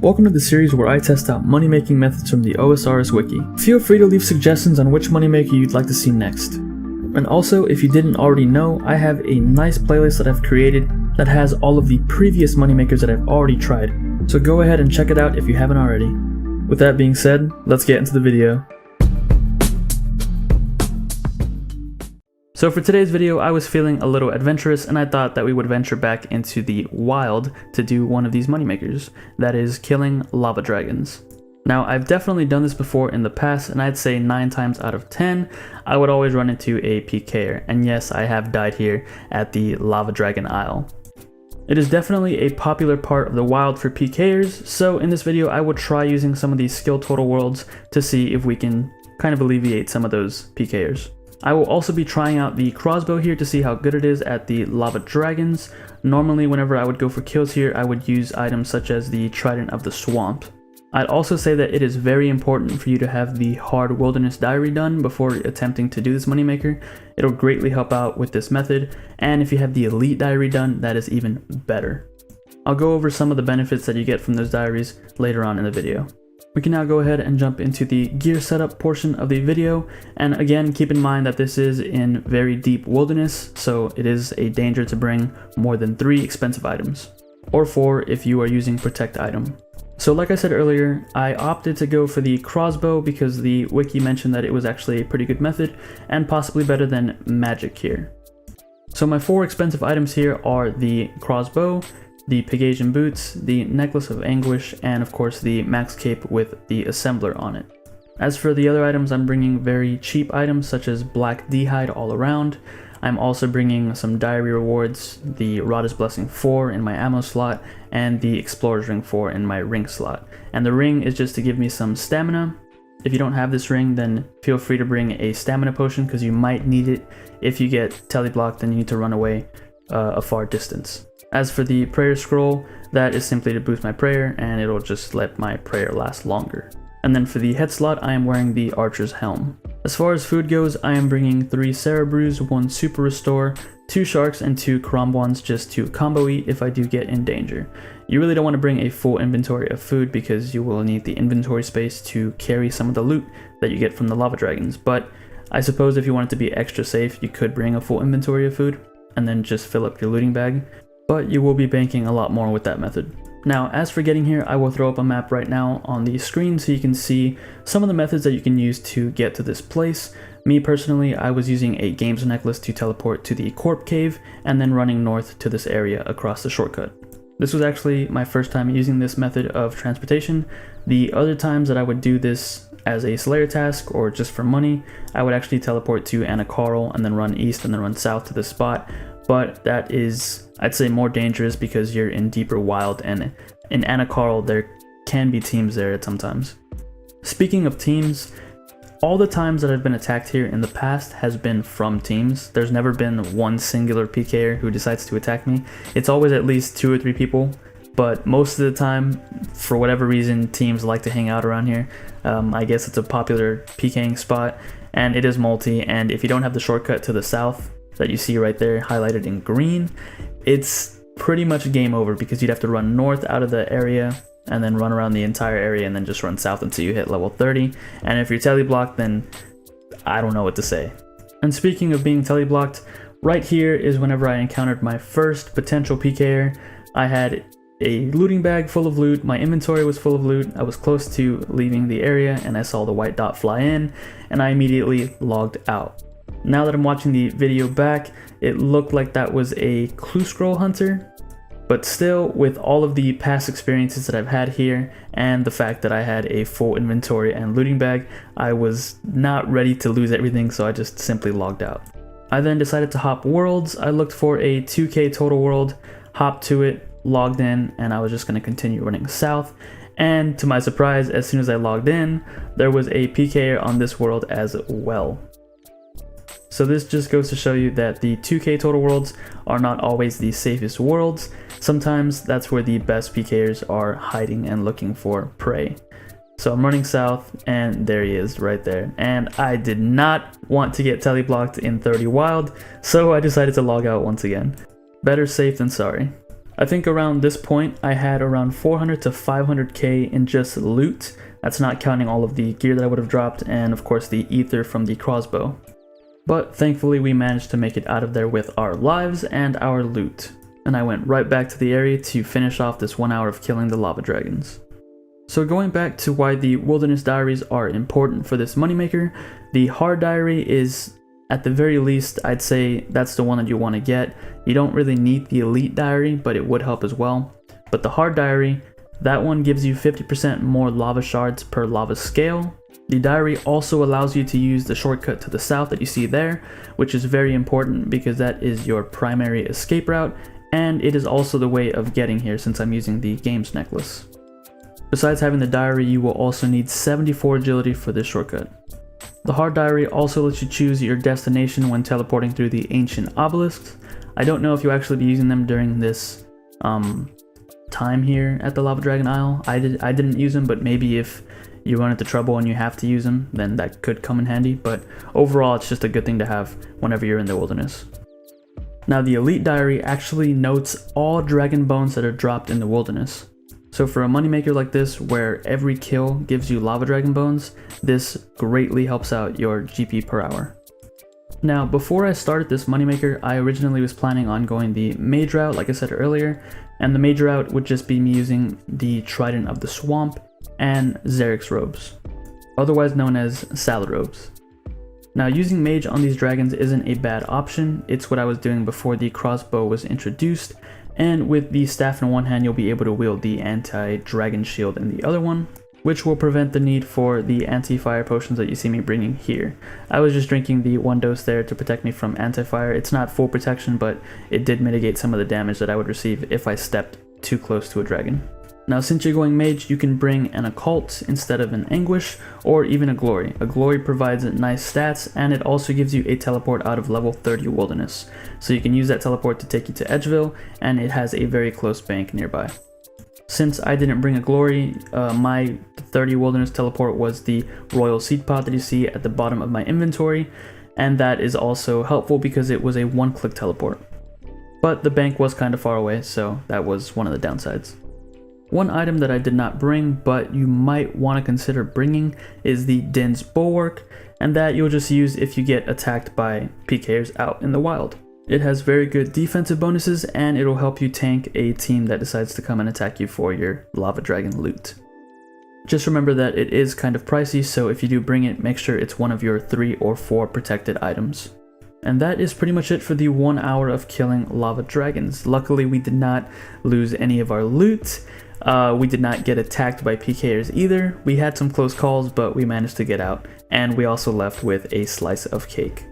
Welcome to the series where I test out money-making methods from the OSRS Wiki. Feel free to leave suggestions on which moneymaker you'd like to see next. And also, if you didn't already know, I have a nice playlist that I've created that has all of the previous moneymakers that I've already tried, so go ahead and check it out if you haven't already. With that being said, let's get into the video. So for today's video, I was feeling a little adventurous and I thought that we would venture back into the wild to do one of these moneymakers, that is killing lava dragons. Now, I've definitely done this before in the past, and I'd say 9 times out of 10, I would always run into a PKer, and yes, I have died here at the lava dragon isle. It is definitely a popular part of the wild for PKers, so in this video I will try using some of these skill total worlds to see if we can kind of alleviate some of those PKers. I will also be trying out the crossbow here to see how good it is at the lava dragons. Normally whenever I would go for kills here, I would use items such as the Trident of the Swamp. I'd also say that it is very important for you to have the hard wilderness diary done before attempting to do this moneymaker. It'll greatly help out with this method, and if you have the elite diary done, that is even better. I'll go over some of the benefits that you get from those diaries later on in the video. We can now go ahead and jump into the gear setup portion of the video, and again keep in mind that this is in very deep wilderness, so it is a danger to bring more than 3 expensive items, or 4 if you are using protect item. So like I said earlier, I opted to go for the crossbow because the wiki mentioned that it was actually a pretty good method and possibly better than magic here. So my 4 expensive items here are the crossbow, the Pegasian boots, the necklace of anguish, and of course the max cape with the assembler on it. As for the other items, I'm bringing very cheap items such as black d'hide all around. I'm also bringing some diary rewards, the Rada's Blessing 4 in my ammo slot, and the Explorer's Ring 4 in my ring slot. And the ring is just to give me some stamina. If you don't have this ring, then feel free to bring a stamina potion because you might need it. If you get teleblocked, then you need to run away a far distance. As for the prayer scroll, that is simply to boost my prayer, and it'll just let my prayer last longer. And then for the head slot, I am wearing the Archer's Helm. As far as food goes, I am bringing 3 Cerebrews, 1 Super Restore, 2 Sharks, and 2 Crombons just to combo eat if I do get in danger. You really don't want to bring a full inventory of food because you will need the inventory space to carry some of the loot that you get from the lava dragons, but I suppose if you want it to be extra safe, you could bring a full inventory of food and then just fill up your looting bag, but you will be banking a lot more with that method. Now, as for getting here, I will throw up a map right now on the screen so you can see some of the methods that you can use to get to this place. Me personally, I was using a games necklace to teleport to the Corp Cave and then running north to this area across the shortcut. This was actually my first time using this method of transportation. The other times that I would do this as a Slayer task or just for money, I would actually teleport to Anakarl and then run east and then run south to this spot. But that is, I'd say, more dangerous because you're in deeper wild, and in Anakarl there can be teams there at sometimes. Speaking of teams, all the times that I've been attacked here in the past has been from teams. There's never been one singular PKer who decides to attack me. It's always at least 2 or 3 people, but most of the time, for whatever reason, teams like to hang out around here. I guess it's a popular PKing spot, and it is multi, and if you don't have the shortcut to the south that you see right there highlighted in green, it's pretty much game over because you'd have to run north out of the area and then run around the entire area and then just run south until you hit level 30. And if you're teleblocked, then I don't know what to say. And speaking of being teleblocked, right here is whenever I encountered my first potential PKer. I had a looting bag full of loot, my inventory was full of loot, I was close to leaving the area and I saw the white dot fly in and I immediately logged out. Now that I'm watching the video back, it looked like that was a clue scroll hunter, but still, with all of the past experiences that I've had here and the fact that I had a full inventory and looting bag, I was not ready to lose everything, so I just simply logged out. I then decided to hop worlds. I looked for a 2k total world, hopped to it, logged in, and I was just going to continue running south. And to my surprise, as soon as I logged in, there was a PKer on this world as well. So this just goes to show you that the 2k total worlds are not always the safest worlds. Sometimes that's where the best PKers are hiding and looking for prey. So I'm running south and there he is right there. And I did not want to get teleblocked in 30 wild, so I decided to log out once again. Better safe than sorry. I think around this point I had around 400 to 500k in just loot. That's not counting all of the gear that I would have dropped and of course the ether from the crossbow. But thankfully we managed to make it out of there with our lives and our loot. And I went right back to the area to finish off this 1 hour of killing the lava dragons. So going back to why the wilderness diaries are important for this moneymaker, the hard diary is, at the very least, I'd say that's the one that you want to get. You don't really need the elite diary, but it would help as well. But the hard diary, that one gives you 50% more lava shards per lava scale. The diary also allows you to use the shortcut to the south that you see there, which is very important because that is your primary escape route, and it is also the way of getting here since I'm using the games necklace. Besides having the diary, you will also need 74 agility for this shortcut. The hard diary also lets you choose your destination when teleporting through the ancient obelisks. I don't know if you'll actually be using them during this time here at the Lava Dragon Isle. I didn't use them, but maybe if you run into trouble and you have to use them, then that could come in handy. But overall, it's just a good thing to have whenever you're in the wilderness. Now the elite diary actually notes all dragon bones that are dropped in the wilderness. So for a moneymaker like this, where every kill gives you lava dragon bones, this greatly helps out your GP per hour. Now, before I started this moneymaker, I originally was planning on going the mage route, like I said earlier, and the mage route would just be me using the Trident of the Swamp and Xerix robes, otherwise known as salad robes. Now, using mage on these dragons isn't a bad option. It's what I was doing before the crossbow was introduced, and with the staff in one hand, you'll be able to wield the anti-dragon shield in the other one, which will prevent the need for the anti-fire potions that you see me bringing here. I was just drinking the 1 dose there to protect me from anti-fire. It's not full protection, but it did mitigate some of the damage that I would receive if I stepped too close to a dragon. Now, since you're going mage, you can bring an occult instead of an anguish, or even a glory. A glory provides nice stats, and it also gives you a teleport out of level 30 wilderness. So you can use that teleport to take you to Edgeville, and it has a very close bank nearby. Since I didn't bring a glory, my 30 wilderness teleport was the royal seed pod that you see at the bottom of my inventory, and that is also helpful because it was a one-click teleport. But the bank was kind of far away, so that was one of the downsides. One item that I did not bring, but you might want to consider bringing, is the Din's Bulwark, and that you'll just use if you get attacked by PKers out in the wild. It has very good defensive bonuses, and it'll help you tank a team that decides to come and attack you for your Lava Dragon loot. Just remember that it is kind of pricey, so if you do bring it, make sure it's one of your 3 or 4 protected items. And that is pretty much it for the 1 hour of killing lava dragons. Luckily, we did not lose any of our loot. We did not get attacked by PKers either. We had some close calls, but we managed to get out, and we also left with a slice of cake.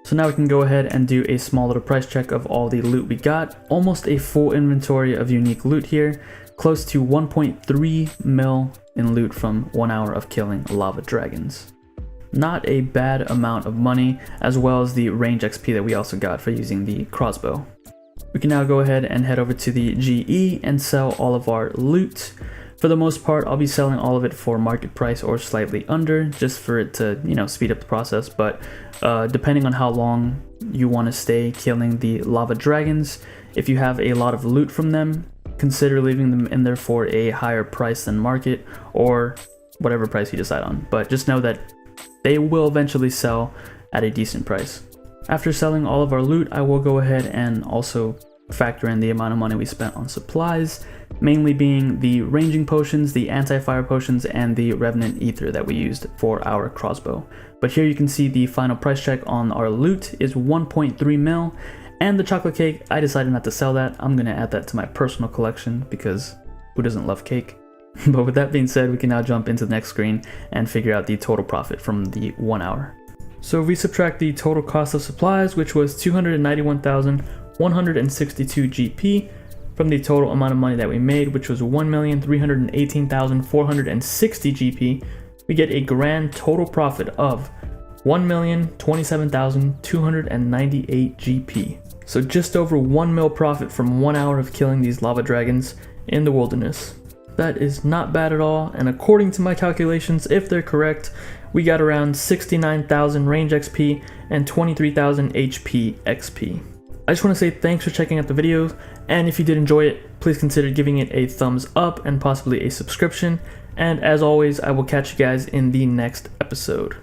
So now we can go ahead and do a small little price check of all the loot we got. Almost a full inventory of unique loot here, close to 1.3 mil in loot from 1 hour of killing lava dragons. Not a bad amount of money, as well as the range XP that we also got for using the crossbow. We can now go ahead and head over to the GE and sell all of our loot. For the most part, I'll be selling all of it for market price or slightly under, just for it to, speed up the process. But depending on how long you want to stay killing the lava dragons, if you have a lot of loot from them, consider leaving them in there for a higher price than market, or whatever price you decide on. But just know that they will eventually sell at a decent price. After selling all of our loot, I will go ahead and also factor in the amount of money we spent on supplies, mainly being the ranging potions, the anti-fire potions, and the revenant ether that we used for our crossbow. But here you can see the final price check on our loot is 1.3 mil, and the chocolate cake, I decided not to sell that. I'm gonna add that to my personal collection because who doesn't love cake? But with that being said, we can now jump into the next screen and figure out the total profit from the 1 hour. So if we subtract the total cost of supplies, which was 291,162 GP, from the total amount of money that we made, which was 1,318,460 GP, we get a grand total profit of 1,027,298 GP. So just over 1 mil profit from 1 hour of killing these lava dragons in the wilderness. That is not bad at all, and according to my calculations, if they're correct, we got around 69,000 range XP and 23,000 HP XP. I just want to say thanks for checking out the video, and if you did enjoy it, please consider giving it a thumbs up and possibly a subscription, and as always, I will catch you guys in the next episode.